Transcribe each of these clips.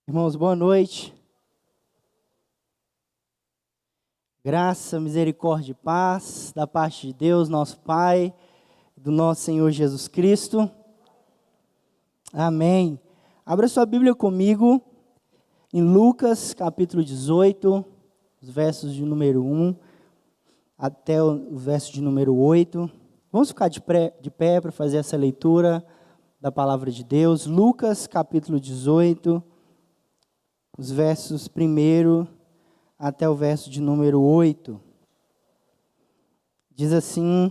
Irmãos, boa noite. Graça, misericórdia e paz da parte de Deus, nosso Pai, do nosso Senhor Jesus Cristo. Amém. Abra sua Bíblia comigo em Lucas, capítulo 18, os versos de número 1 até o verso de número 8. Vamos ficar de pé para fazer essa leitura da palavra de Deus. Lucas, capítulo 18, os versos 1 até o verso de número 8. Diz assim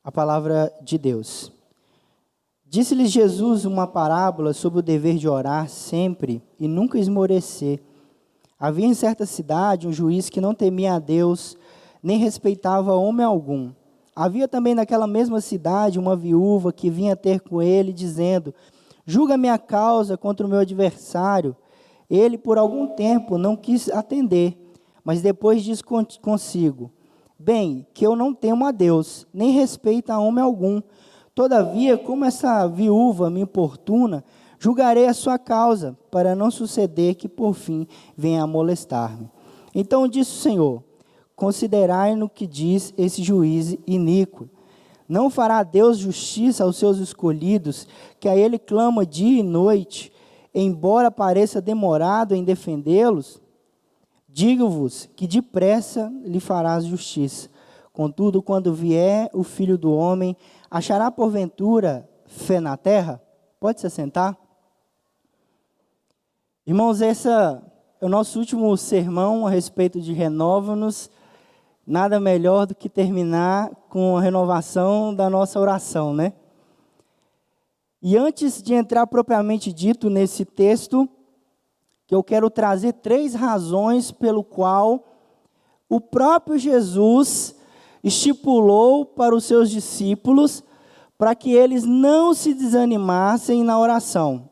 a palavra de Deus. Disse-lhes Jesus uma parábola sobre o dever de orar sempre e nunca esmorecer. Havia em certa cidade um juiz que não temia a Deus, nem respeitava homem algum. Havia também naquela mesma cidade uma viúva que vinha ter com ele, dizendo: julga minha causa contra o meu adversário. Ele, por algum tempo, não quis atender, mas depois disse consigo: bem, que eu não temo a Deus, nem respeito a homem algum. Todavia, como essa viúva me importuna, julgarei a sua causa, para não suceder que, por fim, venha a molestar-me. Então disse o Senhor: considerai no que diz esse juiz iníquo. Não fará Deus justiça aos seus escolhidos, que a ele clama dia e noite, embora pareça demorado em defendê-los? Digo-vos que depressa lhe farás justiça. Contudo, quando vier o Filho do Homem, achará porventura fé na terra? Pode se assentar. Irmãos, esse é o nosso último sermão a respeito de Renova-nos. Nada melhor do que terminar com a renovação da nossa oração, né? E antes de entrar propriamente dito nesse texto, que eu quero trazer 3 razões pelo qual o próprio Jesus estipulou para os seus discípulos para que eles não se desanimassem na oração.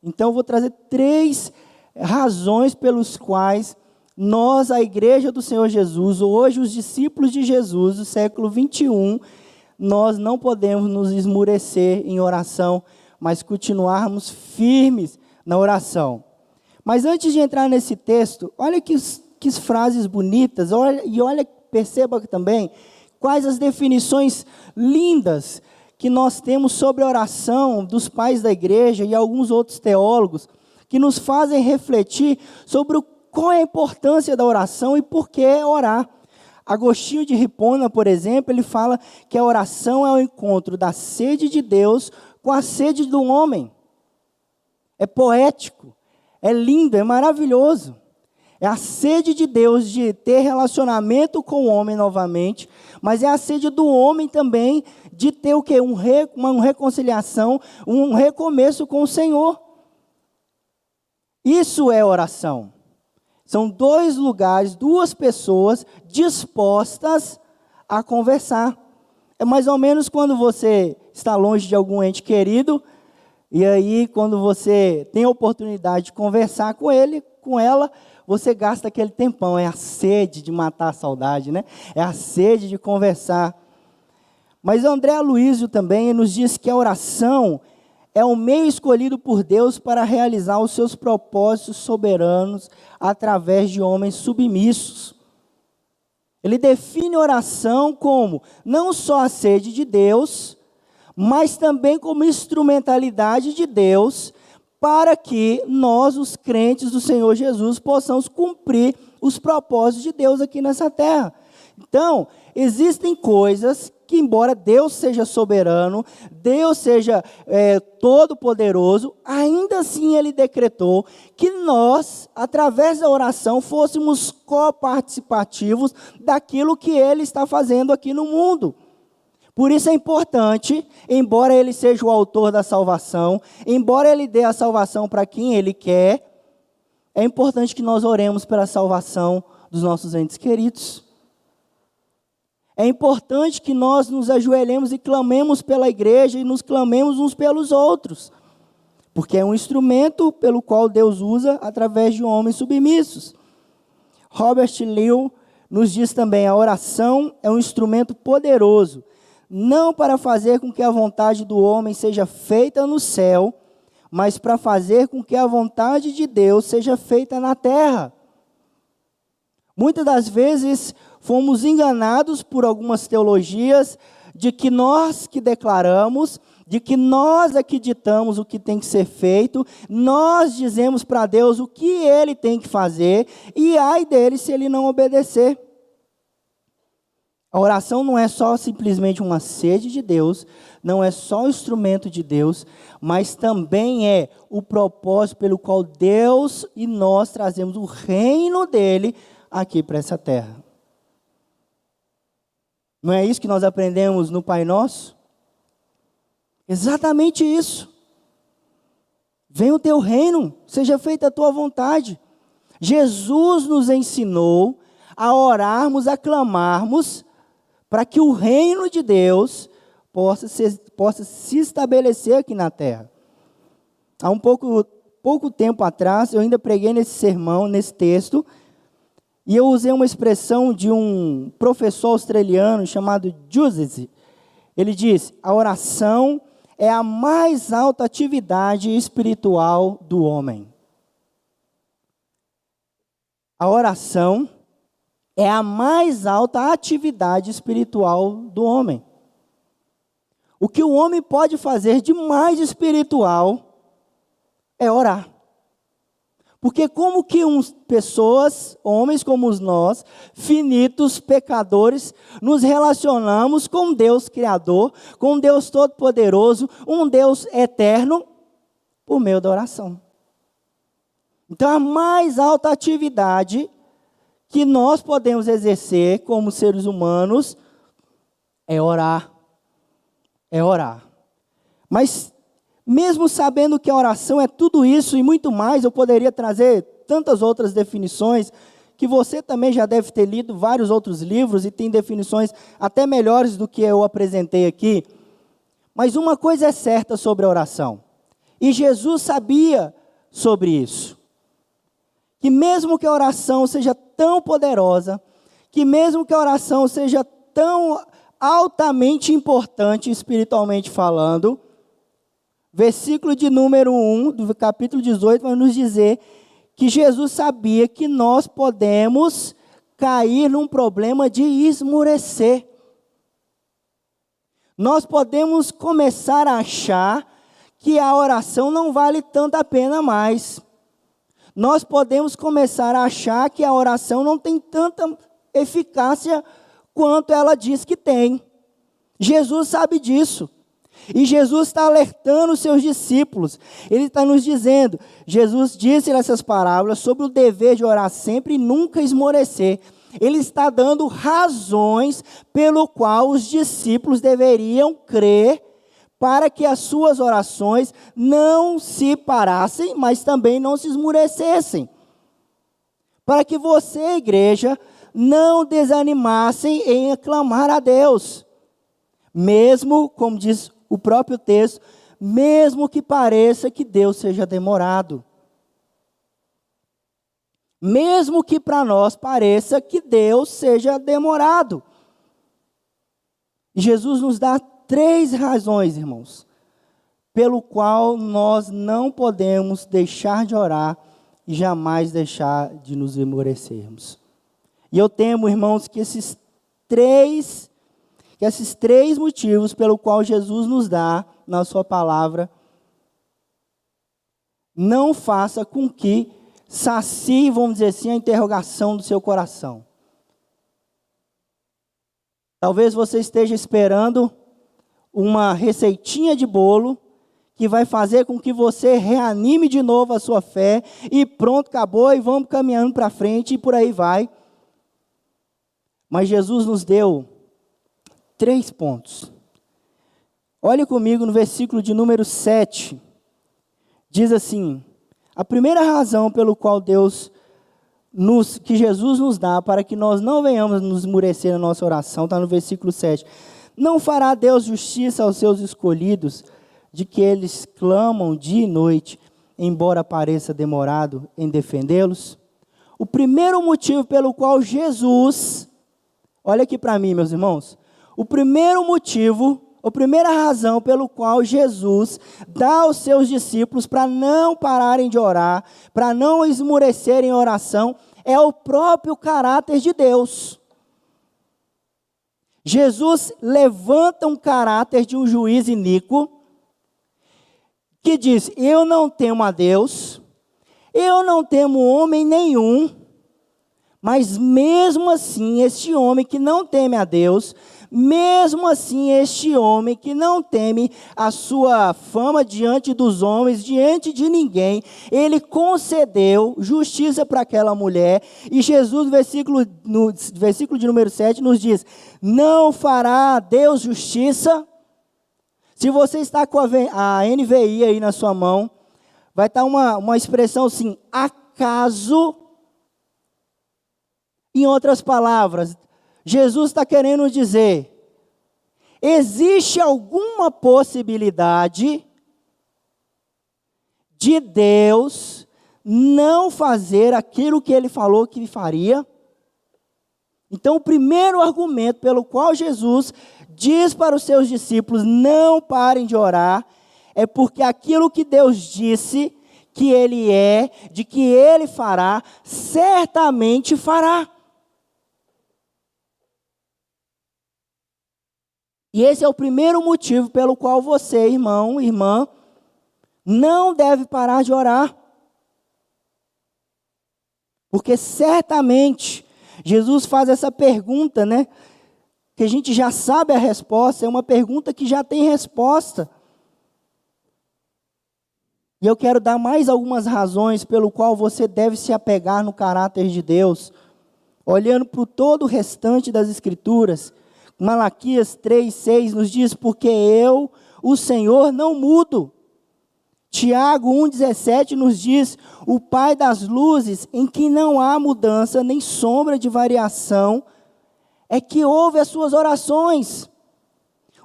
Então eu vou trazer 3 razões pelos quais nós, a igreja do Senhor Jesus, hoje os discípulos de Jesus do século 21, nós não podemos nos esmurecer em oração, mas continuarmos firmes na oração. Mas antes de entrar nesse texto, olha que frases bonitas, perceba também quais as definições lindas que nós temos sobre a oração dos pais da igreja e alguns outros teólogos, que nos fazem refletir sobre qual é a importância da oração e por que orar. Agostinho de Hipona, por exemplo, ele fala que a oração é o encontro da sede de Deus com a sede do homem. É poético, é lindo, é maravilhoso. É a sede de Deus de ter relacionamento com o homem novamente, mas é a sede do homem também de ter o quê? Uma reconciliação, um recomeço com o Senhor. Isso é oração. São 2 lugares, 2 pessoas dispostas a conversar. É mais ou menos quando você está longe de algum ente querido, e aí quando você tem a oportunidade de conversar com ele, com ela, você gasta aquele tempão. É a sede de matar a saudade, né? É a sede de conversar. Mas André Aloysio também nos diz que a oração é o meio escolhido por Deus para realizar os seus propósitos soberanos através de homens submissos. Ele define a oração como não só a sede de Deus, mas também como instrumentalidade de Deus para que nós, os crentes do Senhor Jesus, possamos cumprir os propósitos de Deus aqui nessa terra. Então, existem coisas que, embora Deus seja soberano, Deus seja todo-poderoso, ainda assim Ele decretou que nós, através da oração, fôssemos coparticipativos daquilo que Ele está fazendo aqui no mundo. Por isso é importante, embora Ele seja o autor da salvação, embora Ele dê a salvação para quem Ele quer, é importante que nós oremos pela salvação dos nossos entes queridos. É importante que nós nos ajoelhemos e clamemos pela igreja e nos clamemos uns pelos outros, porque é um instrumento pelo qual Deus usa através de homens submissos. Robert Liu nos diz também: a oração é um instrumento poderoso, não para fazer com que a vontade do homem seja feita no céu, mas para fazer com que a vontade de Deus seja feita na terra. Muitas das vezes fomos enganados por algumas teologias de que nós que declaramos, de que nós é que ditamos o que tem que ser feito, nós dizemos para Deus o que Ele tem que fazer, e ai dele se Ele não obedecer. A oração não é só simplesmente uma sede de Deus, não é só um instrumento de Deus, mas também é o propósito pelo qual Deus e nós trazemos o reino dEle aqui para essa terra. Não é isso que nós aprendemos no Pai Nosso? Exatamente isso. Venha o teu reino, seja feita a tua vontade. Jesus nos ensinou a orarmos, a clamarmos, para que o reino de Deus possa se estabelecer aqui na terra. Há pouco tempo atrás, eu ainda preguei nesse sermão, nesse texto, e eu usei uma expressão de um professor australiano chamado Joseph. Ele diz: a oração é a mais alta atividade espiritual do homem. A oração é a mais alta atividade espiritual do homem. O que o homem pode fazer de mais espiritual é orar. Porque como que pessoas, homens como nós, finitos, pecadores, nos relacionamos com Deus Criador, com Deus Todo-Poderoso, um Deus eterno, por meio da oração. Então a mais alta atividade que nós podemos exercer como seres humanos é orar. É orar. Mas mesmo sabendo que a oração é tudo isso e muito mais, eu poderia trazer tantas outras definições, que você também já deve ter lido vários outros livros e tem definições até melhores do que eu apresentei aqui. Mas uma coisa é certa sobre a oração, e Jesus sabia sobre isso, que mesmo que a oração seja tão poderosa, que mesmo que a oração seja tão altamente importante espiritualmente falando, versículo de número 1 do capítulo 18 vai nos dizer que Jesus sabia que nós podemos cair num problema de esmorecer. Nós podemos começar a achar que a oração não vale tanto a pena mais. Nós podemos começar a achar que a oração não tem tanta eficácia quanto ela diz que tem. Jesus sabe disso. E Jesus está alertando os seus discípulos. Ele está nos dizendo, Jesus disse nessas parábolas sobre o dever de orar sempre e nunca esmorecer. Ele está dando razões pelo qual os discípulos deveriam crer para que as suas orações não se parassem, mas também não se esmorecessem. Para que você, igreja, não desanimassem em clamar a Deus. Mesmo, como diz o próprio texto, mesmo que pareça que Deus seja demorado. Mesmo que para nós pareça que Deus seja demorado. E Jesus nos dá 3 razões, irmãos, pelo qual nós não podemos deixar de orar e jamais deixar de nos esmorecermos. E eu temo, irmãos, que esses três motivos pelo qual Jesus nos dá na sua palavra não faça com que sacie, vamos dizer assim, a interrogação do seu coração. Talvez você esteja esperando uma receitinha de bolo que vai fazer com que você reanime de novo a sua fé e pronto, acabou e vamos caminhando para frente e por aí vai. Mas Jesus nos deu 3 pontos. Olhe comigo no versículo de número 7. Diz assim: a primeira razão pelo qual que Jesus nos dá para que nós não venhamos nos esmurecer na nossa oração, está no versículo 7. Não fará Deus justiça aos seus escolhidos, de que eles clamam dia e noite, embora pareça demorado em defendê-los? O primeiro motivo pelo qual Jesus, olha aqui para mim, meus irmãos, o primeiro motivo A primeira razão pelo qual Jesus dá aos seus discípulos para não pararem de orar, para não esmorecerem em oração, é o próprio caráter de Deus. Jesus levanta um caráter de um juiz iníquo, que diz: eu não temo a Deus, eu não temo homem nenhum, mas mesmo assim, este homem que não teme a Deus, mesmo assim, este homem que não teme a sua fama diante dos homens, diante de ninguém, ele concedeu justiça para aquela mulher. E Jesus, no versículo de número 7, nos diz: não fará Deus justiça? Se você está com a NVI aí na sua mão, vai estar uma expressão assim: acaso? Em outras palavras, Jesus está querendo dizer: existe alguma possibilidade de Deus não fazer aquilo que Ele falou que faria? Então, o primeiro argumento pelo qual Jesus diz para os seus discípulos: não parem de orar, é porque aquilo que Deus disse que Ele é, de que Ele fará, certamente fará. E esse é o primeiro motivo pelo qual você, irmão, irmã, não deve parar de orar. Porque certamente, Jesus faz essa pergunta, né? Que a gente já sabe a resposta, é uma pergunta que já tem resposta. E eu quero dar mais algumas razões pelo qual você deve se apegar no caráter de Deus, olhando para todo o restante das Escrituras. Malaquias 3:6 nos diz: porque eu, o Senhor, não mudo. Tiago 1:17 nos diz: o Pai das luzes, em que não há mudança nem sombra de variação, é que ouve as suas orações.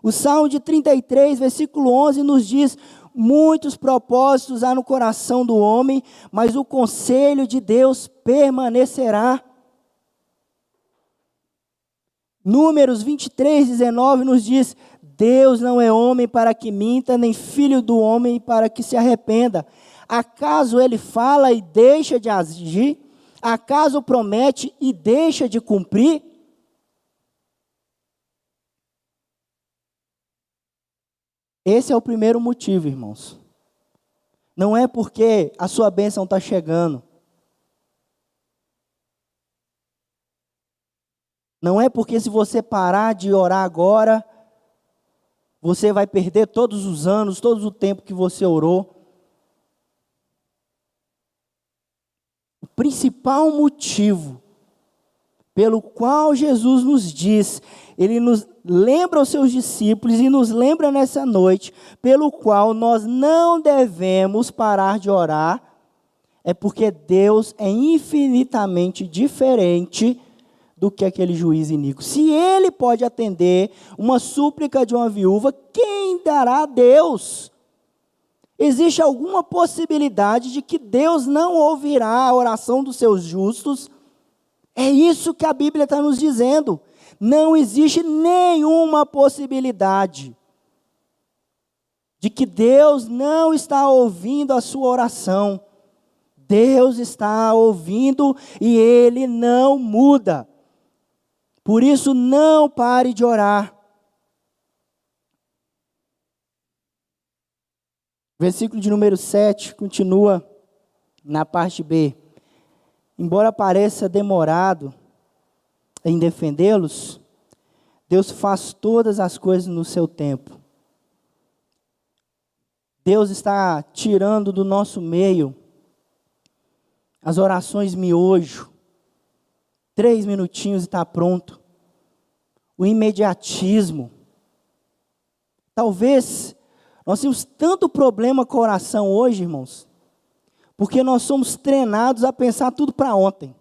O Salmo de 33, versículo 11 nos diz: muitos propósitos há no coração do homem, mas o conselho de Deus permanecerá. Números 23:19 nos diz: Deus não é homem para que minta, nem filho do homem para que se arrependa. Acaso ele fala e deixa de agir? Acaso promete e deixa de cumprir? Esse é o primeiro motivo, irmãos. Não é porque a sua bênção está chegando. Não é porque se você parar de orar agora, você vai perder todos os anos, todo o tempo que você orou. O principal motivo pelo qual Jesus nos diz, Ele nos lembra aos seus discípulos e nos lembra nessa noite, pelo qual nós não devemos parar de orar, é porque Deus é infinitamente diferente do que aquele juiz iníquo. Se Ele pode atender uma súplica de uma viúva, quem dará a Deus? Existe alguma possibilidade de que Deus não ouvirá a oração dos seus justos? É isso que a Bíblia está nos dizendo. Não existe nenhuma possibilidade de que Deus não está ouvindo a sua oração. Deus está ouvindo e Ele não muda. Por isso, não pare de orar. Versículo de número 7 continua na parte B. Embora pareça demorado em defendê-los, Deus faz todas as coisas no seu tempo. Deus está tirando do nosso meio as orações miojo. 3 minutinhos e está pronto. O imediatismo. Talvez nós temos tanto problema com a oração hoje, irmãos, porque nós somos treinados a pensar tudo para ontem.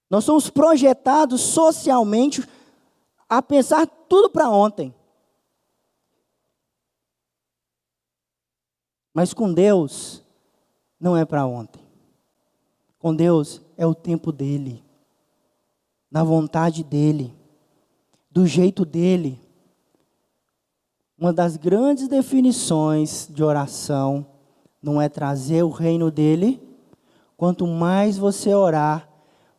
Nós somos projetados socialmente a pensar tudo para ontem. Mas com Deus, não é para ontem. Com Deus é o tempo dele, na vontade dele. do jeito dele. Uma das grandes definições de oração não é trazer o reino dele. Quanto mais você orar,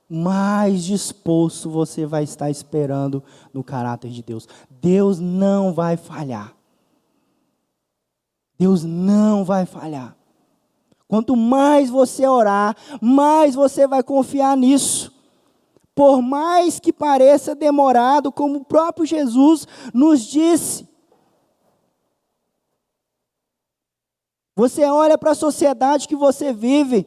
mais disposto você vai estar esperando no caráter de Deus. Deus não vai falhar. Deus não vai falhar. Quanto mais você orar, mais você vai confiar nisso. Por mais que pareça demorado, como o próprio Jesus nos disse. Você olha para a sociedade que você vive.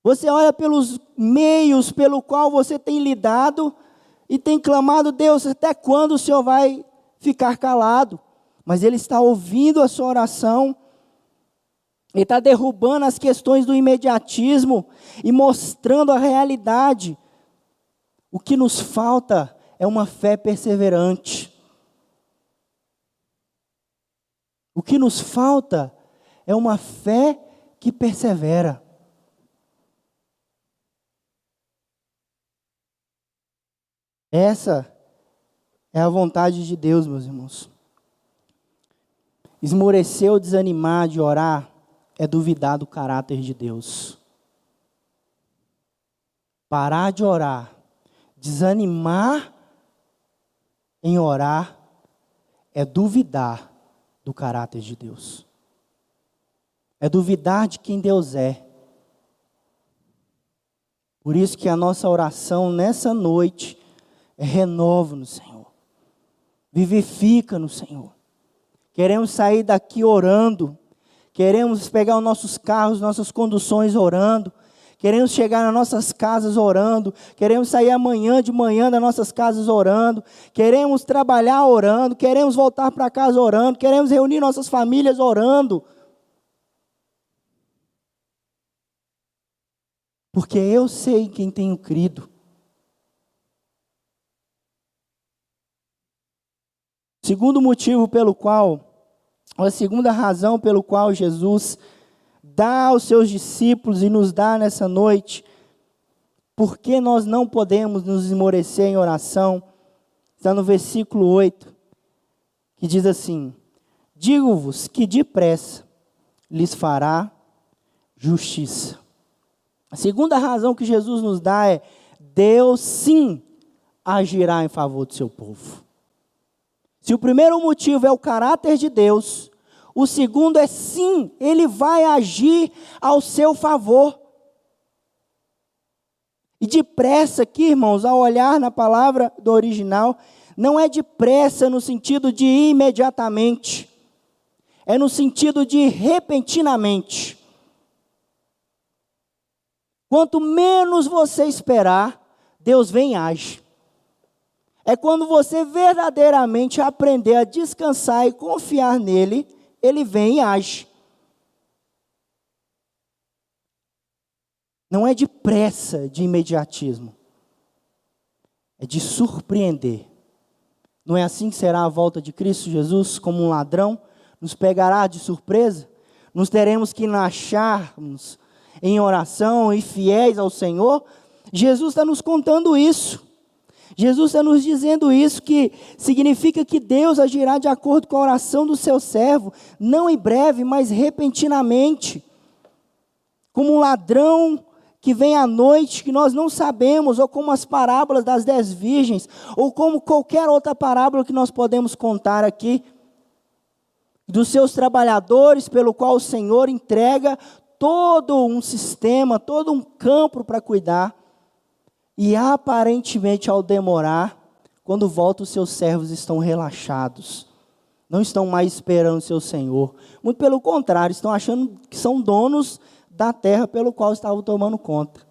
Você olha pelos meios pelo qual você tem lidado e tem clamado: Deus, até quando o Senhor vai ficar calado? Mas Ele está ouvindo a sua oração. Ele está derrubando as questões do imediatismo e mostrando a realidade. O que nos falta é uma fé perseverante. O que nos falta é uma fé que persevera. Essa é a vontade de Deus, meus irmãos. Esmorecer ou desanimar de orar é duvidar do caráter de Deus. Parar de orar, desanimar em orar, é duvidar do caráter de Deus. É duvidar de quem Deus é. Por isso que a nossa oração nessa noite é renova no Senhor. Vivifica no Senhor. Queremos sair daqui orando. Queremos pegar os nossos carros, nossas conduções orando. Queremos chegar nas nossas casas orando. Queremos sair amanhã de manhã das nossas casas orando. Queremos trabalhar orando. Queremos voltar para casa orando. Queremos reunir nossas famílias orando. Porque eu sei quem tenho crido. Segundo motivo pelo qual, ou a segunda razão pelo qual Jesus dá aos seus discípulos e nos dá nessa noite, porque nós não podemos nos esmorecer em oração, está no versículo 8, que diz assim: digo-vos que depressa lhes fará justiça. A segunda razão que Jesus nos dá é: Deus sim agirá em favor do seu povo. Se o primeiro motivo é o caráter de Deus, o segundo é sim, Ele vai agir ao seu favor. E depressa aqui, irmãos, ao olhar na palavra do original, não é depressa no sentido de imediatamente, é no sentido de repentinamente. Quanto menos você esperar, Deus vem e age. É quando você verdadeiramente aprender a descansar e confiar nele, Ele vem e age. Não é de pressa, de imediatismo. É de surpreender. Não é assim que será a volta de Cristo Jesus, como um ladrão? Nos pegará de surpresa? Nos teremos que acharmos em oração e fiéis ao Senhor? Jesus está nos contando isso. Jesus está nos dizendo isso, que significa que Deus agirá de acordo com a oração do seu servo, não em breve, mas repentinamente. Como um ladrão que vem à noite, que nós não sabemos, ou como as parábolas das 10 virgens, ou como qualquer outra parábola que nós podemos contar aqui, dos seus trabalhadores, pelo qual o Senhor entrega todo um sistema, todo um campo para cuidar. E aparentemente, ao demorar, quando volta, os seus servos estão relaxados. Não estão mais esperando o seu Senhor. Muito pelo contrário, estão achando que são donos da terra pelo qual estavam tomando conta.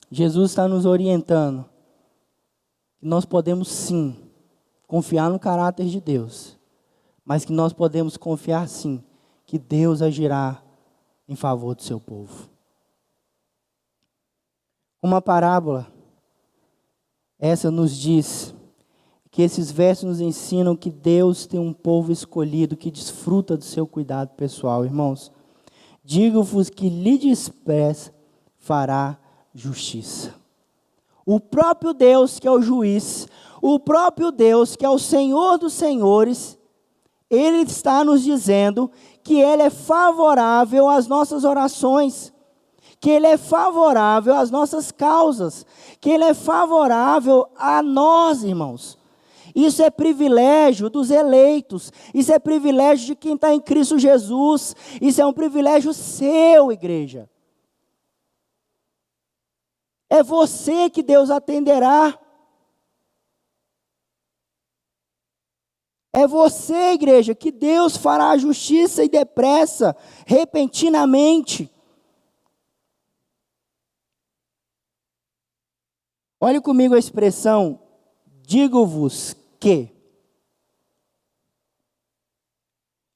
Jesus está nos orientando. Nós podemos sim confiar no caráter de Deus. Mas que nós podemos confiar sim que Deus agirá em favor do seu povo. Uma parábola, essa nos diz que esses versos nos ensinam que Deus tem um povo escolhido que desfruta do seu cuidado pessoal. Irmãos, digo-vos que lhe depressa fará justiça. O próprio Deus que é o juiz, o próprio Deus que é o Senhor dos senhores, Ele está nos dizendo que Ele é favorável às nossas orações, que Ele é favorável às nossas causas, que Ele é favorável a nós, irmãos. Isso é privilégio dos eleitos, isso é privilégio de quem está em Cristo Jesus, isso é um privilégio seu, igreja. É você que Deus atenderá. É você, igreja, que Deus fará a justiça e depressa, repentinamente. Olhe comigo a expressão, digo-vos que.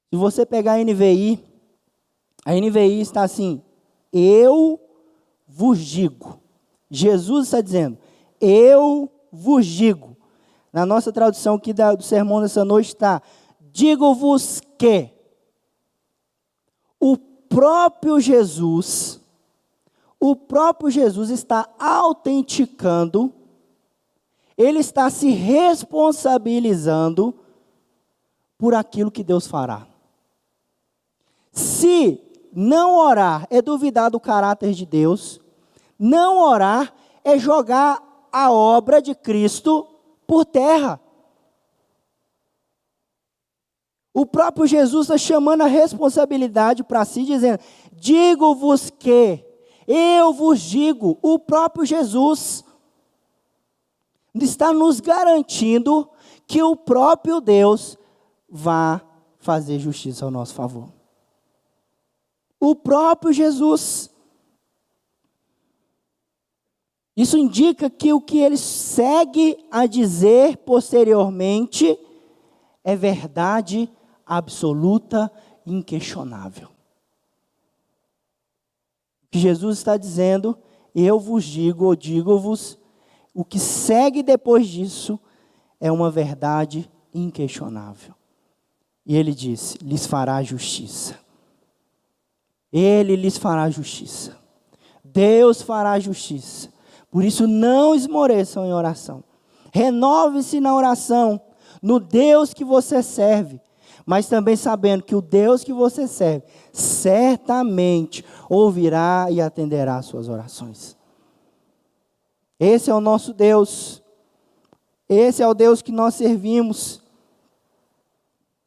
Se você pegar a NVI está assim, eu vos digo. Jesus está dizendo, eu vos digo. Na nossa tradução aqui do sermão dessa noite está, digo-vos que o próprio Jesus está autenticando, Ele está se responsabilizando por aquilo que Deus fará. Se não orar é duvidar do caráter de Deus, não orar é jogar a obra de Cristo por terra. O próprio Jesus está chamando a responsabilidade para si, dizendo, digo-vos que, eu vos digo, o próprio Jesus está nos garantindo que o próprio Deus vai fazer justiça ao nosso favor. O próprio Jesus. Isso indica que o que ele segue a dizer posteriormente é verdade absoluta e inquestionável. O que Jesus está dizendo, eu vos digo, ou digo-vos, o que segue depois disso é uma verdade inquestionável. E ele disse, lhes fará justiça. Ele lhes fará justiça. Deus fará justiça. Por isso não esmoreçam em oração. Renove-se na oração, no Deus que você serve, mas também sabendo que o Deus que você serve, certamente ouvirá e atenderá às suas orações. Esse é o nosso Deus. Esse é o Deus que nós servimos.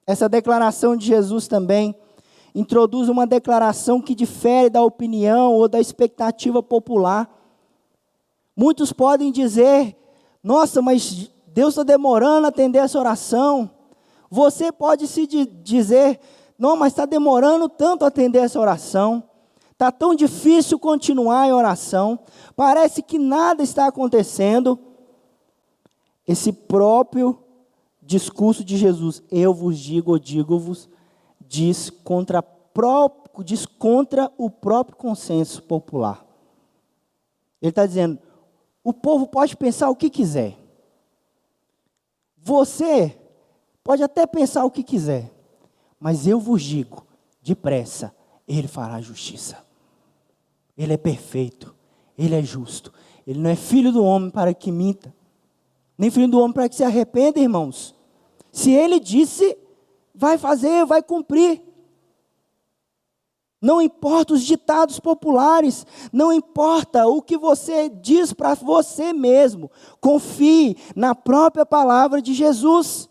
Essa declaração de Jesus também introduz uma declaração que difere da opinião ou da expectativa popular. Muitos podem dizer, nossa, mas Deus está demorando a atender essa oração. Você pode se dizer, não, mas está demorando tanto a atender essa oração. Está tão difícil continuar em oração. Parece que nada está acontecendo. Esse próprio discurso de Jesus, eu vos digo, ou digo-vos, diz contra o próprio consenso popular. Ele está dizendo, o povo pode pensar o que quiser. Você pode até pensar o que quiser. Mas eu vos digo, depressa, Ele fará justiça. Ele é perfeito. Ele é justo. Ele não é filho do homem para que minta. Nem filho do homem para que se arrependa, irmãos. Se Ele disse, vai fazer, vai cumprir. Não importa os ditados populares, não importa o que você diz para você mesmo. Confie na própria palavra de Jesus.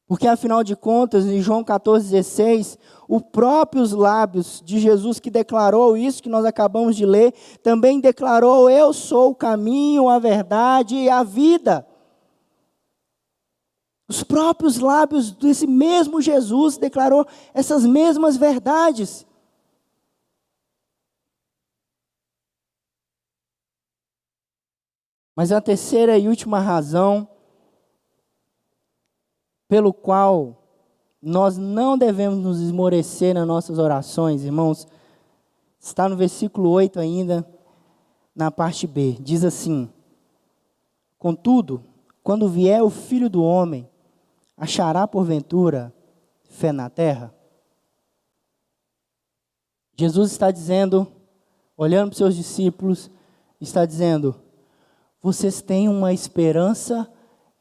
Porque afinal de contas, em João 14,16, os próprios lábios de Jesus que declarou isso que nós acabamos de ler, também declarou, eu sou o caminho, a verdade e a vida. Os próprios lábios desse mesmo Jesus declarou essas mesmas verdades. Mas a terceira e última razão pelo qual nós não devemos nos esmorecer nas nossas orações, irmãos, está no versículo 8 ainda, na parte B. Diz assim, contudo, quando vier o Filho do Homem, achará porventura fé na terra? Jesus está dizendo olhando para os seus discípulos, está dizendo: vocês têm uma esperança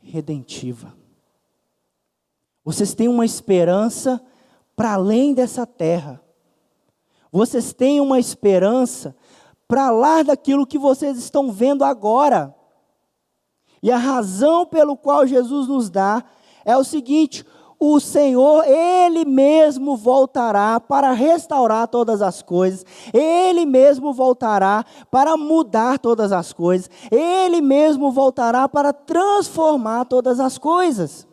redentiva. Vocês têm uma esperança para além dessa terra. Vocês têm uma esperança para lá daquilo que vocês estão vendo agora. E a razão pelo qual Jesus nos dá é o seguinte: o Senhor, Ele mesmo voltará para restaurar todas as coisas, Ele mesmo voltará para mudar todas as coisas, Ele mesmo voltará para transformar todas as coisas.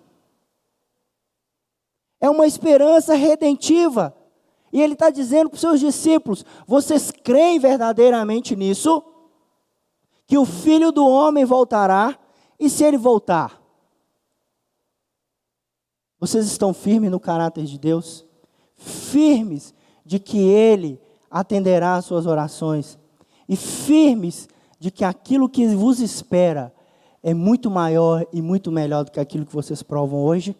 É uma esperança redentiva. E Ele está dizendo para os seus discípulos: vocês creem verdadeiramente nisso? Que o Filho do Homem voltará, e se Ele voltar, vocês estão firmes no caráter de Deus? Firmes de que Ele atenderá às suas orações? E firmes de que aquilo que vos espera é muito maior e muito melhor do que aquilo que vocês provam hoje?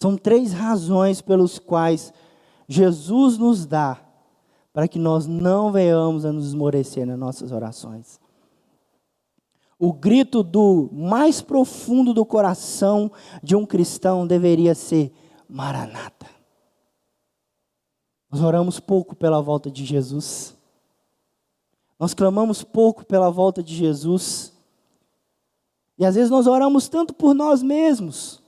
São 3 razões pelas quais Jesus nos dá para que nós não venhamos a nos esmorecer nas nossas orações. O grito do mais profundo do coração de um cristão deveria ser: Maranata. Nós oramos pouco pela volta de Jesus. Nós clamamos pouco pela volta de Jesus. E às vezes nós oramos tanto por nós mesmos,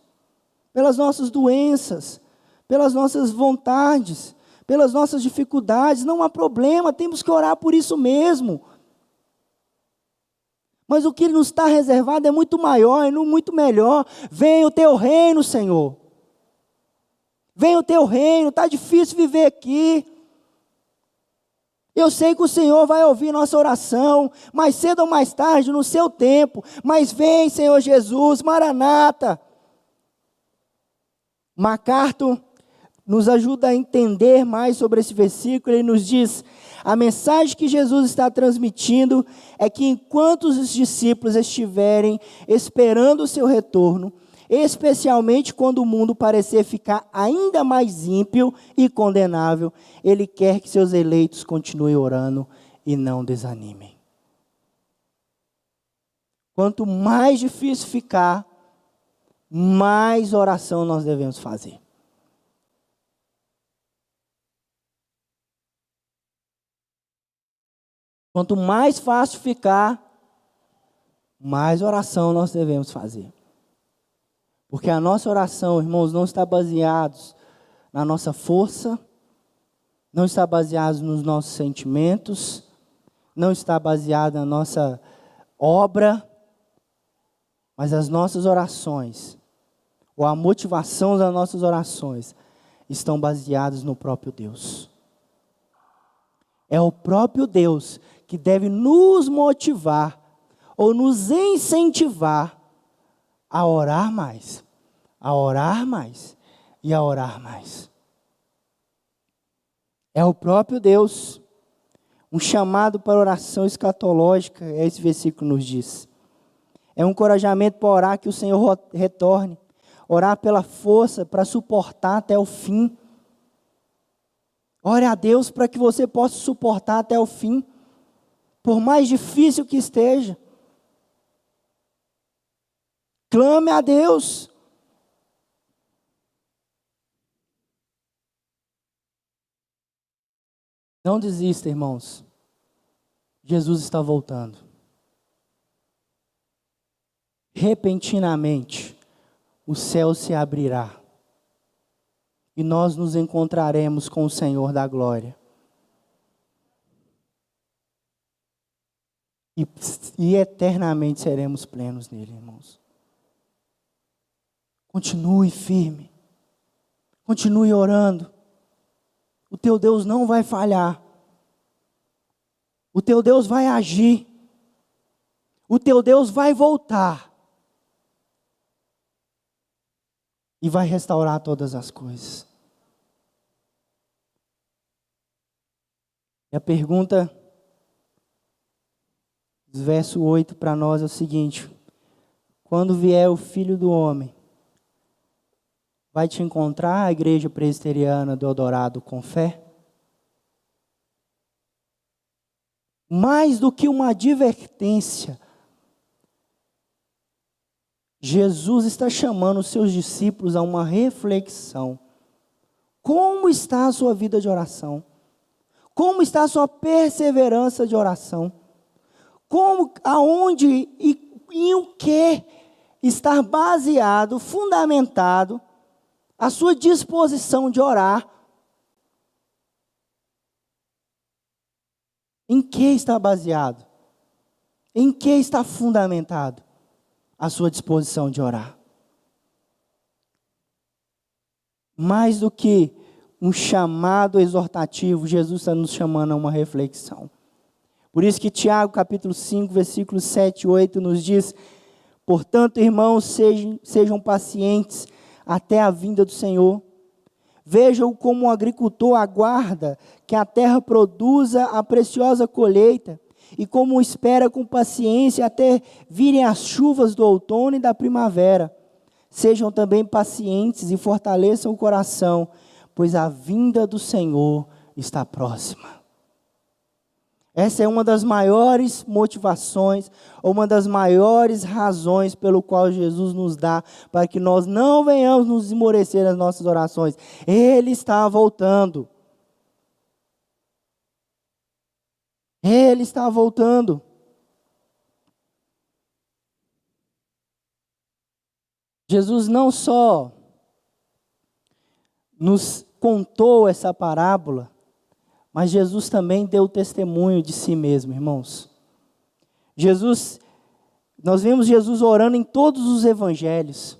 pelas nossas doenças, pelas nossas vontades, pelas nossas dificuldades. Não há problema, temos que orar por isso mesmo. Mas o que nos está reservado é muito maior e muito melhor. Venha o teu reino, Senhor. Venha o teu reino. Está difícil viver aqui. Eu sei que o Senhor vai ouvir nossa oração, mais cedo ou mais tarde, no seu tempo. Mas vem, Senhor Jesus, Maranata. MacArthur nos ajuda a entender mais sobre esse versículo. Ele nos diz: a mensagem que Jesus está transmitindo é que enquanto os discípulos estiverem esperando o seu retorno, especialmente quando o mundo parecer ficar ainda mais ímpio e condenável, Ele quer que seus eleitos continuem orando e não desanimem. Quanto mais difícil ficar, mais oração nós devemos fazer. Quanto mais fácil ficar, mais oração nós devemos fazer. Porque a nossa oração, irmãos, não está baseada na nossa força, não está baseada nos nossos sentimentos, não está baseada na nossa obra, mas as nossas orações, ou a motivação das nossas orações, estão baseadas no próprio Deus. É o próprio Deus que deve nos motivar ou nos incentivar a orar mais, a orar mais e a orar mais. É o próprio Deus. Um chamado para oração escatológica, esse versículo nos diz. É um encorajamento para orar que o Senhor retorne. Orar pela força para suportar até o fim. Ore a Deus para que você possa suportar até o fim, por mais difícil que esteja. Clame a Deus. Não desista, irmãos. Jesus está voltando. Repentinamente, o céu se abrirá. E nós nos encontraremos com o Senhor da glória. E eternamente seremos plenos nele, irmãos. Continue firme. Continue orando. O teu Deus não vai falhar. O teu Deus vai agir. O teu Deus vai voltar. E vai restaurar todas as coisas. E a pergunta, verso 8 para nós é o seguinte: quando vier o Filho do Homem, vai te encontrar a igreja presbiteriana do Eldorado com fé? Mais do que uma advertência, Jesus está chamando os seus discípulos a uma reflexão. Como está a sua vida de oração? Como está a sua perseverança de oração? Como, aonde e em o que está baseado, fundamentado, a sua disposição de orar? Em que está baseado? Em que está fundamentado a sua disposição de orar? Mais do que um chamado exortativo, Jesus está nos chamando a uma reflexão. Por isso que Tiago, capítulo 5, versículos 7 e 8, nos diz: portanto, irmãos, sejam pacientes até a vinda do Senhor. Vejam como o agricultor aguarda que a terra produza a preciosa colheita, e como espera com paciência até virem as chuvas do outono e da primavera. Sejam também pacientes e fortaleçam o coração, pois a vinda do Senhor está próxima. Essa é uma das maiores motivações, ou uma das maiores razões pelo qual Jesus nos dá, para que nós não venhamos nos esmorecer nas nossas orações. Ele está voltando. Ele está voltando. Jesus não só nos contou essa parábola, mas Jesus também deu testemunho de si mesmo, irmãos. Nós vemos Jesus orando em todos os evangelhos.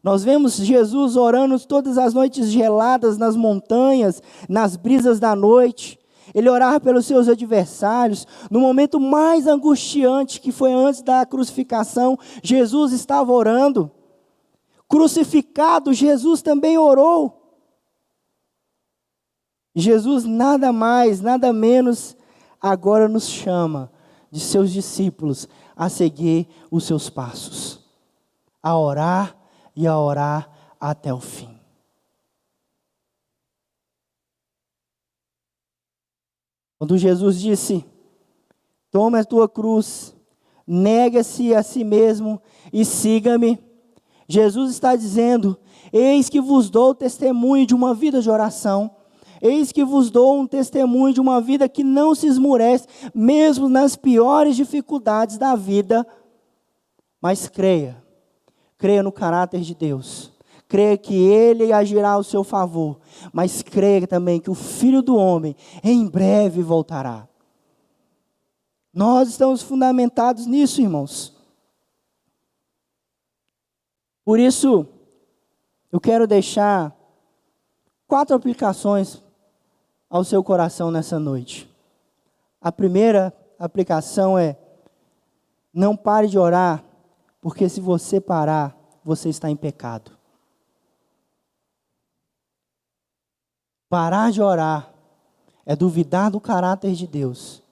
Nós vemos Jesus orando todas as noites geladas nas montanhas, nas brisas da noite. Ele orava pelos seus adversários. No momento mais angustiante, que foi antes da crucificação, Jesus estava orando. Crucificado, Jesus também orou. Jesus nada mais, nada menos, agora nos chama de seus discípulos a seguir os seus passos, a orar e a orar até o fim. Quando Jesus disse: toma a tua cruz, nega-se a si mesmo e siga-me, Jesus está dizendo: eis que vos dou testemunho de uma vida de oração. Eis que vos dou um testemunho de uma vida que não se esmurece, mesmo nas piores dificuldades da vida. Mas creia no caráter de Deus. Creia que Ele agirá ao seu favor. Mas creia também que o Filho do Homem em breve voltará. Nós estamos fundamentados nisso, irmãos. Por isso, eu quero deixar 4 aplicações ao seu coração nessa noite. A primeira aplicação é: não pare de orar, porque se você parar, você está em pecado. Parar de orar é duvidar do caráter de Deus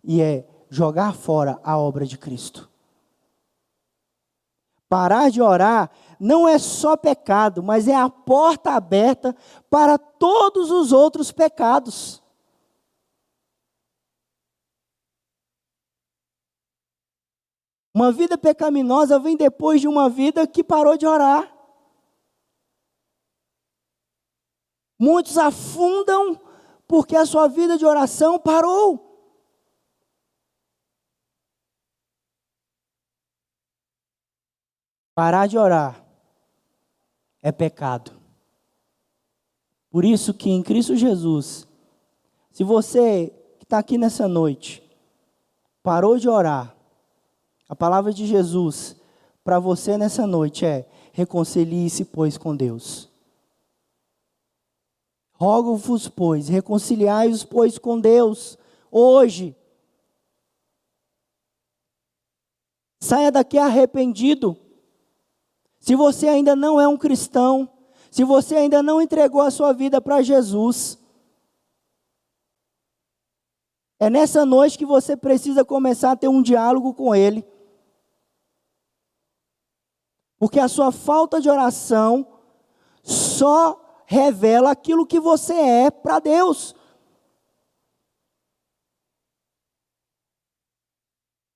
e é jogar fora a obra de Cristo. Parar de orar não é só pecado, mas é a porta aberta para todos os outros pecados. Uma vida pecaminosa vem depois de uma vida que parou de orar. Muitos afundam porque a sua vida de oração parou. Parar de orar é pecado. Por isso que em Cristo Jesus, se você que está aqui nessa noite, parou de orar, a palavra de Jesus para você nessa noite é: reconcilie-se, pois, com Deus. Rogo-vos, pois, reconciliai-vos, pois, com Deus, hoje. Saia daqui arrependido. Se você ainda não é um cristão, se você ainda não entregou a sua vida para Jesus, é nessa noite que você precisa começar a ter um diálogo com Ele. Porque a sua falta de oração só revela aquilo que você é para Deus.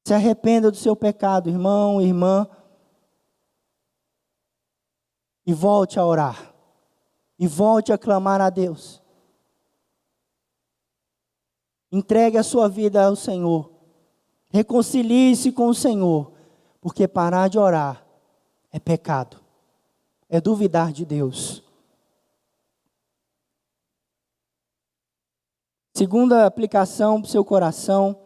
Se arrependa do seu pecado, irmão, irmã, e volte a orar, e volte a clamar a Deus. Entregue a sua vida ao Senhor, reconcilie-se com o Senhor, porque parar de orar é pecado, é duvidar de Deus. Segunda aplicação para o seu coração,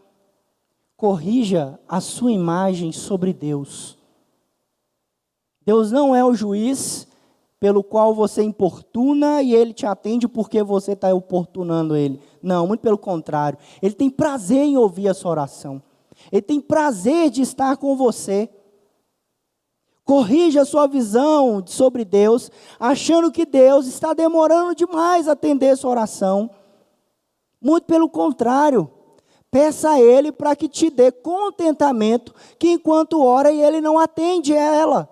corrija a sua imagem sobre Deus. Deus não é o juiz pelo qual você importuna e Ele te atende porque você está importunando Ele. Não, muito pelo contrário. Ele tem prazer em ouvir a sua oração. Ele tem prazer de estar com você. Corrija a sua visão sobre Deus, achando que Deus está demorando demais a atender sua oração. Muito pelo contrário. Peça a Ele para que te dê contentamento, que enquanto ora Ele não atende a ela.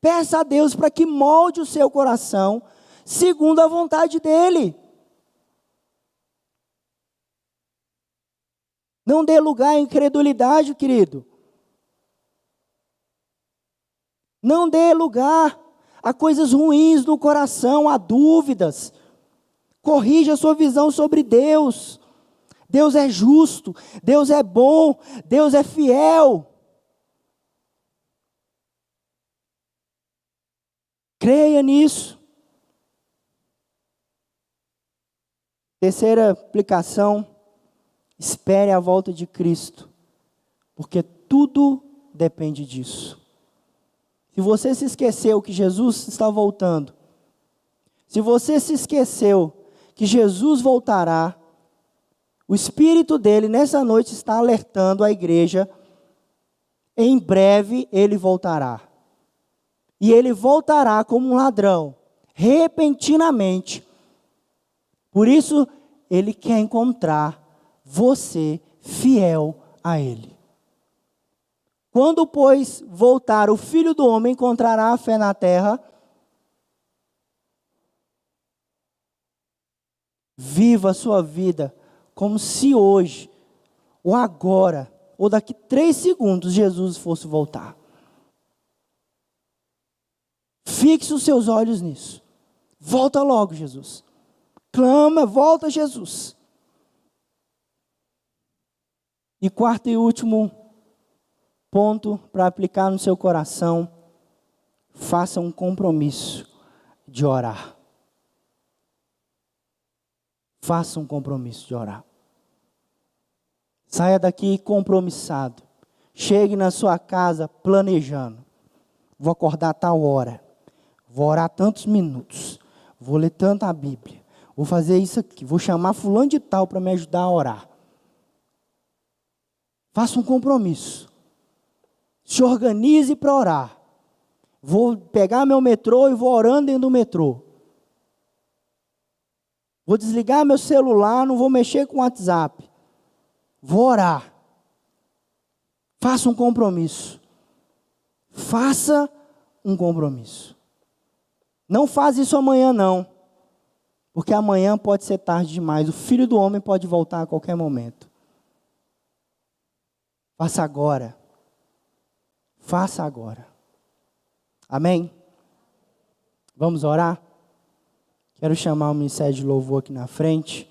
Peça a Deus para que molde o seu coração, segundo a vontade dEle. Não dê lugar à incredulidade, querido. Não dê lugar a coisas ruins no coração, a dúvidas. Corrija a sua visão sobre Deus. Deus é justo, Deus é bom, Deus é fiel. Creia nisso. Terceira aplicação, espere a volta de Cristo, porque tudo depende disso. Se você se esqueceu que Jesus está voltando, se você se esqueceu que Jesus voltará, o Espírito dele nessa noite está alertando a igreja, em breve ele voltará. E ele voltará como um ladrão, repentinamente. Por isso, ele quer encontrar você fiel a ele. Quando, pois, voltar o Filho do Homem, encontrará a fé na terra? Viva a sua vida como se hoje, ou agora, ou daqui 3 segundos, Jesus fosse voltar. Fixe os seus olhos nisso. Volta logo, Jesus. Clama, volta, Jesus. E quarto e último ponto para aplicar no seu coração, faça um compromisso de orar. Faça um compromisso de orar. Saia daqui compromissado. Chegue na sua casa planejando. Vou acordar a tal hora. Vou orar tantos minutos. Vou ler tanta Bíblia. Vou fazer isso aqui. Vou chamar fulano de tal para me ajudar a orar. Faça um compromisso. Se organize para orar. Vou pegar meu metrô e vou orando dentro do metrô. Vou desligar meu celular, não vou mexer com o WhatsApp. Vou orar. Faça um compromisso. Faça um compromisso. Não faz isso amanhã não. Porque amanhã pode ser tarde demais. O Filho do Homem pode voltar a qualquer momento. Faça agora. Faça agora. Amém? Vamos orar? Quero chamar o Ministério de Louvor aqui na frente.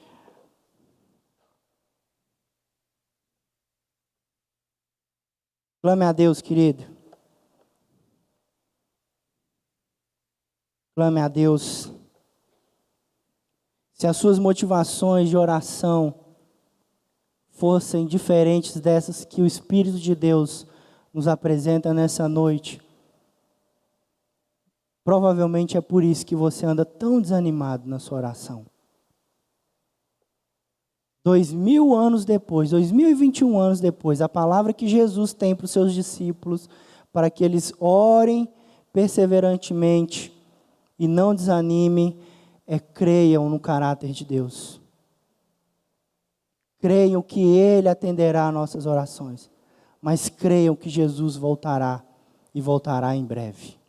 Clame a Deus, querido. Clame a Deus. Se as suas motivações de oração fossem diferentes dessas que o Espírito de Deus nos apresenta nessa noite, provavelmente é por isso que você anda tão desanimado na sua oração. 2000 anos depois, 2021 anos depois, a palavra que Jesus tem para os seus discípulos, para que eles orem perseverantemente e não desanimem, creiam no caráter de Deus. Creiam que Ele atenderá às nossas orações, mas creiam que Jesus voltará e voltará em breve.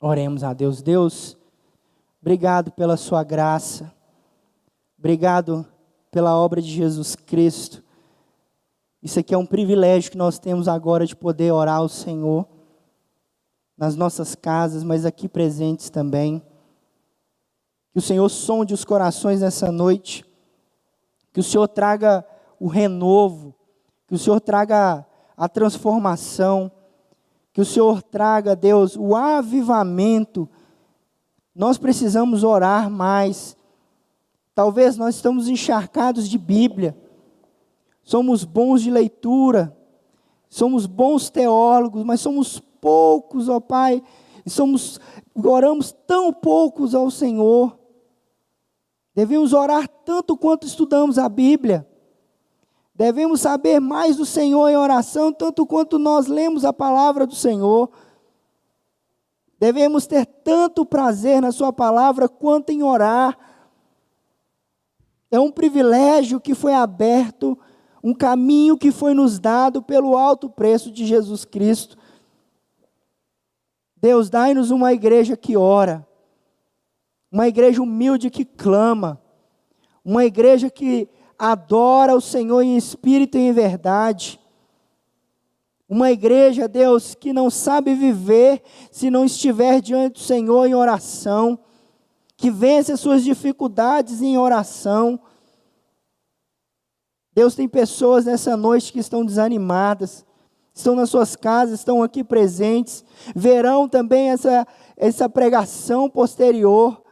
Oremos a Deus. Deus, obrigado pela sua graça. Obrigado pela obra de Jesus Cristo. Isso aqui é um privilégio que nós temos agora de poder orar ao Senhor, nas nossas casas, mas aqui presentes também. Que o Senhor sonde os corações nessa noite, que o Senhor traga o renovo, que o Senhor traga a transformação, que o Senhor traga, Deus, o avivamento. Nós precisamos orar mais. Talvez nós estamos encharcados de Bíblia, somos bons de leitura, somos bons teólogos, mas somos poucos, ó Pai, e oramos tão poucos ao Senhor. Devemos orar tanto quanto estudamos a Bíblia. Devemos saber mais do Senhor em oração, tanto quanto nós lemos a palavra do Senhor. Devemos ter tanto prazer na sua palavra quanto em orar. É um privilégio que foi aberto, um caminho que foi nos dado pelo alto preço de Jesus Cristo. Deus, dai-nos uma igreja que ora, uma igreja humilde que clama, uma igreja que adora o Senhor em espírito e em verdade, uma igreja, Deus, que não sabe viver se não estiver diante do Senhor em oração, que vence as suas dificuldades em oração. Deus, tem pessoas nessa noite que estão desanimadas, estão nas suas casas, estão aqui presentes, verão também essa pregação posterior.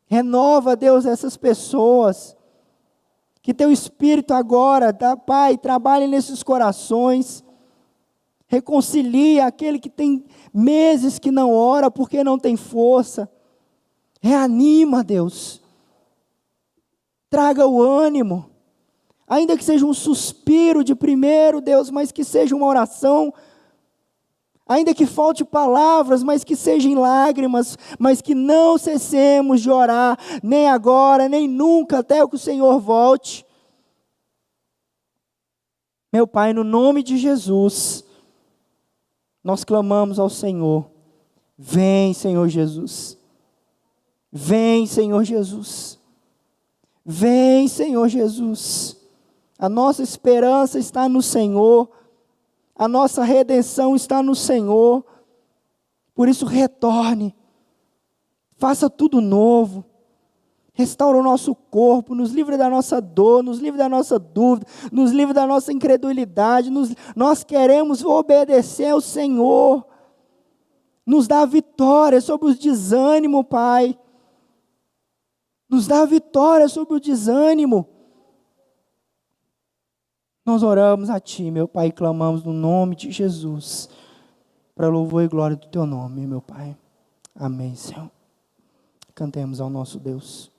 Renova, Deus, essas pessoas, que teu Espírito agora, Pai, trabalhe nesses corações, reconcilia aquele que tem meses que não ora porque não tem força, reanima, Deus, traga o ânimo, ainda que seja um suspiro de primeiro, Deus, mas que seja uma oração, ainda que falte palavras, mas que sejam lágrimas, mas que não cessemos de orar, nem agora, nem nunca, até que o Senhor volte. Meu Pai, no nome de Jesus, nós clamamos ao Senhor. Vem, Senhor Jesus. Vem, Senhor Jesus. Vem, Senhor Jesus. A nossa esperança está no Senhor. A nossa redenção está no Senhor. Por isso, retorne. Faça tudo novo. Restaura o nosso corpo, nos livre da nossa dor, nos livre da nossa dúvida, nos livre da nossa incredulidade. Nós queremos obedecer ao Senhor. Nos dá vitória sobre o desânimo, Pai. Nos dá vitória sobre o desânimo. Nós oramos a Ti, meu Pai, e clamamos no nome de Jesus, para louvor e glória do Teu nome, meu Pai. Amém, Senhor. Cantemos ao nosso Deus.